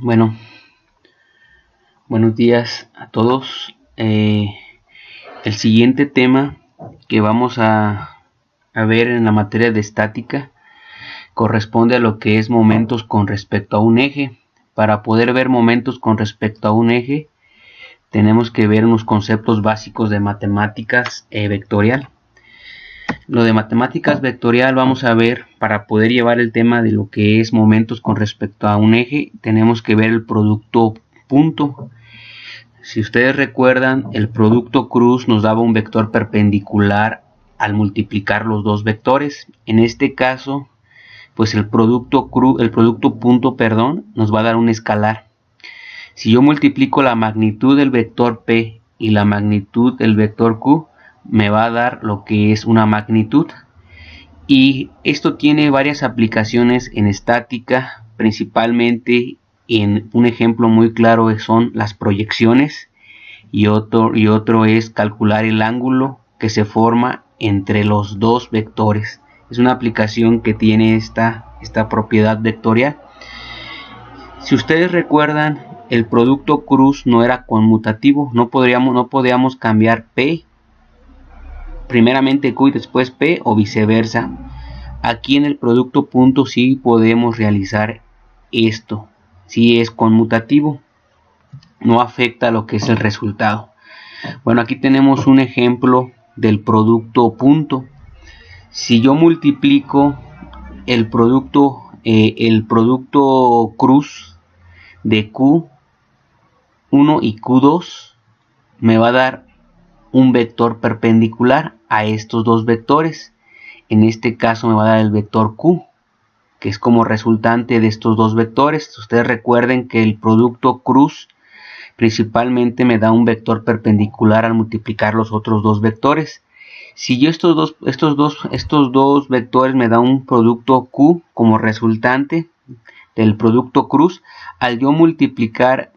Bueno, buenos días a todos. El siguiente tema que vamos a ver en la materia de estática corresponde a lo que es momentos con respecto a un eje. Para poder ver momentos con respecto a un eje, tenemos que ver unos conceptos básicos de matemáticas vectorial. Lo de matemáticas vectorial vamos a ver, para poder llevar el tema de lo que es momentos con respecto a un eje, tenemos que ver el producto punto. Si ustedes recuerdan, el producto cruz nos daba un vector perpendicular al multiplicar los dos vectores. En este caso, pues el producto punto, nos va a dar un escalar. Si yo multiplico la magnitud del vector P y la magnitud del vector Q, me va a dar lo que es una magnitud. Y esto tiene varias aplicaciones en estática, principalmente en un ejemplo muy claro son las proyecciones, y otro es calcular el ángulo que se forma entre los dos vectores. Es una aplicación que tiene esta propiedad vectorial. Si ustedes recuerdan, el producto cruz no era conmutativo, no podíamos cambiar P, primeramente Q y después P, o viceversa. Aquí en el producto punto sí podemos realizar esto, si es conmutativo, no afecta lo que es el resultado. Bueno, aquí tenemos un ejemplo del producto punto. Si yo multiplico el producto cruz de Q1 y Q2, me va a dar un vector perpendicular a estos dos vectores. En este caso me va a dar el vector Q, que es como resultante de estos dos vectores. Ustedes recuerden que el producto cruz principalmente me da un vector perpendicular al multiplicar los otros dos vectores. Si yo estos dos vectores me dan un producto Q como resultante del producto cruz, al yo multiplicar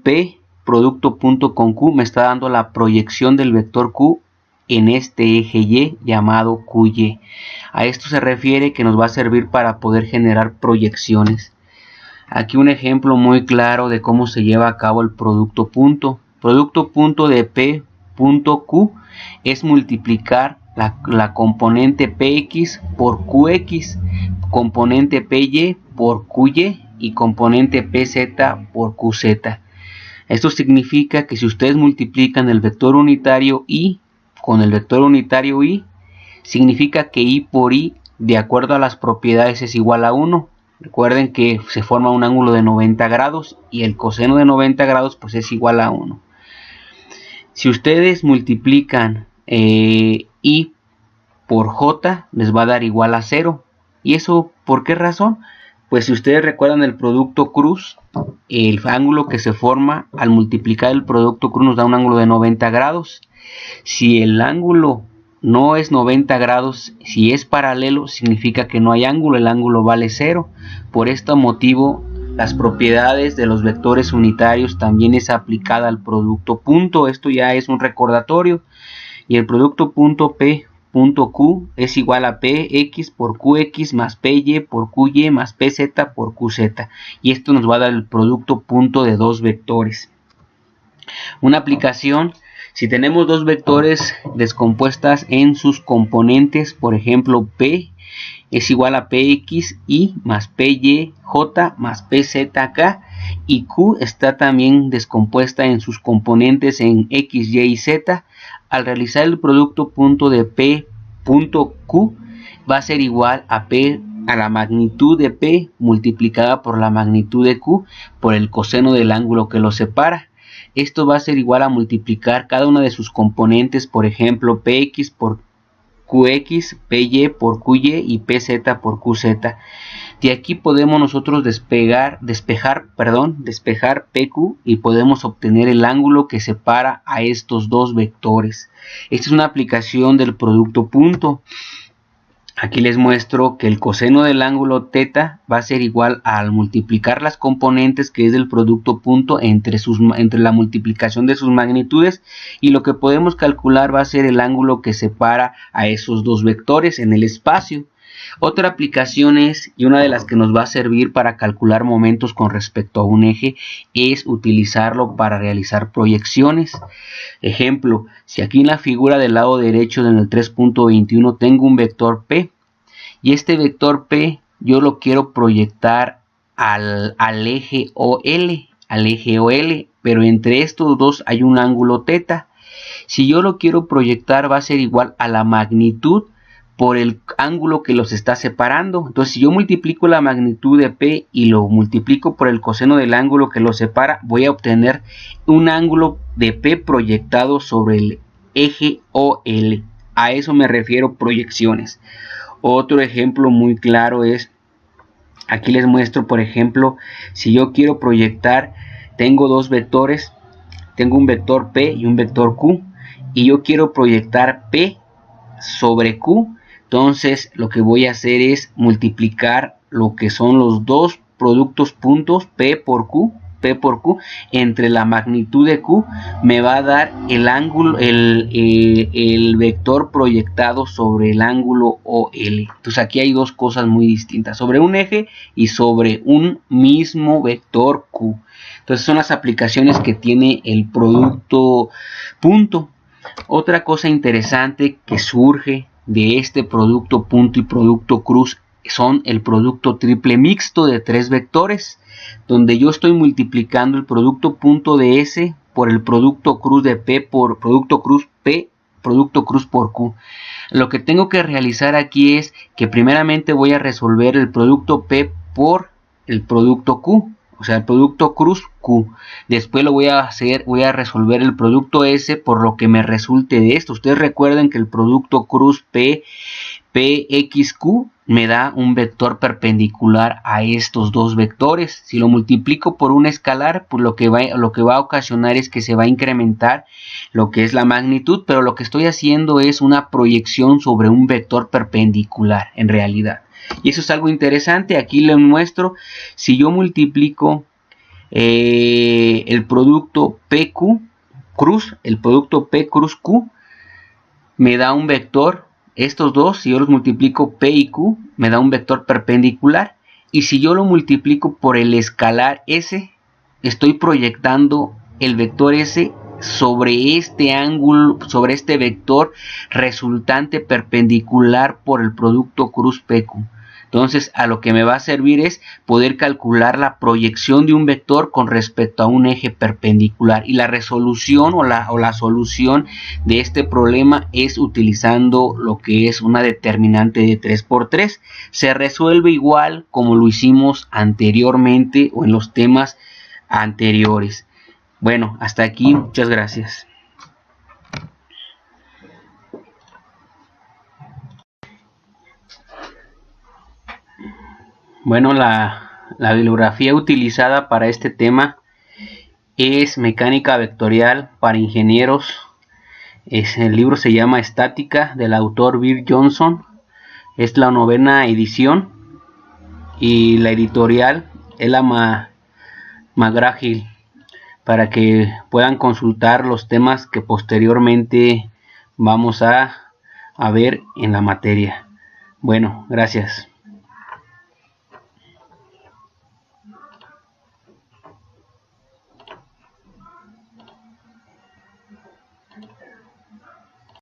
P producto punto con Q, me está dando la proyección del vector Q en este eje Y llamado QY. A esto se refiere que nos va a servir para poder generar proyecciones. Aquí un ejemplo muy claro de cómo se lleva a cabo el producto punto. Producto punto de P punto Q es multiplicar la componente Px por Qx, componente Py por Qy y componente Pz por Qz. Esto significa que si ustedes multiplican el vector unitario Y con el vector unitario Y, significa que Y por Y, de acuerdo a las propiedades, es igual a 1. Recuerden que se forma un ángulo de 90 grados y el coseno de 90 grados pues es igual a 1. Si ustedes multiplican I por J, les va a dar igual a 0. ¿Y eso por qué razón? Pues si ustedes recuerdan el producto cruz, el ángulo que se forma al multiplicar el producto cruz nos da un ángulo de 90 grados. Si el ángulo no es 90 grados, si es paralelo, significa que no hay ángulo, el ángulo vale 0. Por este motivo, las propiedades de los vectores unitarios también es aplicada al producto punto. Esto ya es un recordatorio. Y el producto punto P punto Q es igual a Px por Qx más Py por Qy más Pz por Qz. Y esto nos va a dar el producto punto de dos vectores. Una aplicación: si tenemos dos vectores descompuestas en sus componentes, por ejemplo, P es igual a Pxy más Pyj más Pzk, y Q está también descompuesta en sus componentes en X, Y y Z, al realizar el producto punto de P punto Q va a ser igual a P a la magnitud de P multiplicada por la magnitud de Q por el coseno del ángulo que los separa. Esto va a ser igual a multiplicar cada una de sus componentes, por ejemplo, Px por Qx, Py por Qy y Pz por Qz. De aquí podemos nosotros despejar PQ y podemos obtener el ángulo que separa a estos dos vectores. Esta es una aplicación del producto punto. Aquí les muestro que el coseno del ángulo θ va a ser igual al multiplicar las componentes, que es del producto punto, entre la multiplicación de sus magnitudes, y lo que podemos calcular va a ser el ángulo que separa a esos dos vectores en el espacio. Otra aplicación es, y una de las que nos va a servir para calcular momentos con respecto a un eje, es utilizarlo para realizar proyecciones. Ejemplo, si aquí en la figura del lado derecho en el 3.21 tengo un vector P, y este vector P yo lo quiero proyectar al eje OL, pero entre estos dos hay un ángulo teta. Si yo lo quiero proyectar va a ser igual a la magnitud por el ángulo que los está separando. Entonces si yo multiplico la magnitud de P y lo multiplico por el coseno del ángulo que los separa, voy a obtener un ángulo de P proyectado sobre el eje OL. A eso me refiero proyecciones. Otro ejemplo muy claro es, aquí les muestro por ejemplo, si yo quiero proyectar, tengo dos vectores, tengo un vector P y un vector Q, y yo quiero proyectar P sobre Q, entonces lo que voy a hacer es multiplicar lo que son los dos productos puntos P por Q entre la magnitud de Q, me va a dar el ángulo, el vector proyectado sobre el ángulo OL. Entonces aquí hay dos cosas muy distintas, sobre un eje y sobre un mismo vector Q. Entonces son las aplicaciones que tiene el producto punto. Otra cosa interesante que surge de este producto punto y producto cruz son el producto triple mixto de tres vectores, donde yo estoy multiplicando el producto punto de S por el producto cruz de P por producto cruz P, producto cruz por Q. Lo que tengo que realizar aquí es que primeramente voy a resolver el producto P por el producto Q, o sea, el producto cruz Q. Después lo voy a resolver el producto S por lo que me resulte de esto. Ustedes recuerden que el producto cruz PXQ me da un vector perpendicular a estos dos vectores. Si lo multiplico por un escalar, pues lo que va a ocasionar es que se va a incrementar lo que es la magnitud, pero lo que estoy haciendo es una proyección sobre un vector perpendicular en realidad. Y eso es algo interesante. Aquí les muestro, si yo multiplico el producto PQ cruz, el producto P cruz Q, me da un vector, estos dos, si yo los multiplico P y Q, me da un vector perpendicular. Y si yo lo multiplico por el escalar S, estoy proyectando el vector S sobre este ángulo, sobre este vector resultante perpendicular por el producto cruz PQ. Entonces, a lo que me va a servir es poder calcular la proyección de un vector con respecto a un eje perpendicular. Y la resolución o la solución de este problema es utilizando lo que es una determinante de 3×3. Se resuelve igual como lo hicimos anteriormente o en los temas anteriores. Bueno, hasta aquí, muchas gracias. Bueno, la bibliografía utilizada para este tema es Mecánica Vectorial para Ingenieros. El libro se llama Estática, del autor Bill Johnson. Es la 9ª edición y la editorial es la McGraw-Hill, para que puedan consultar los temas que posteriormente vamos a ver en la materia. Bueno, gracias.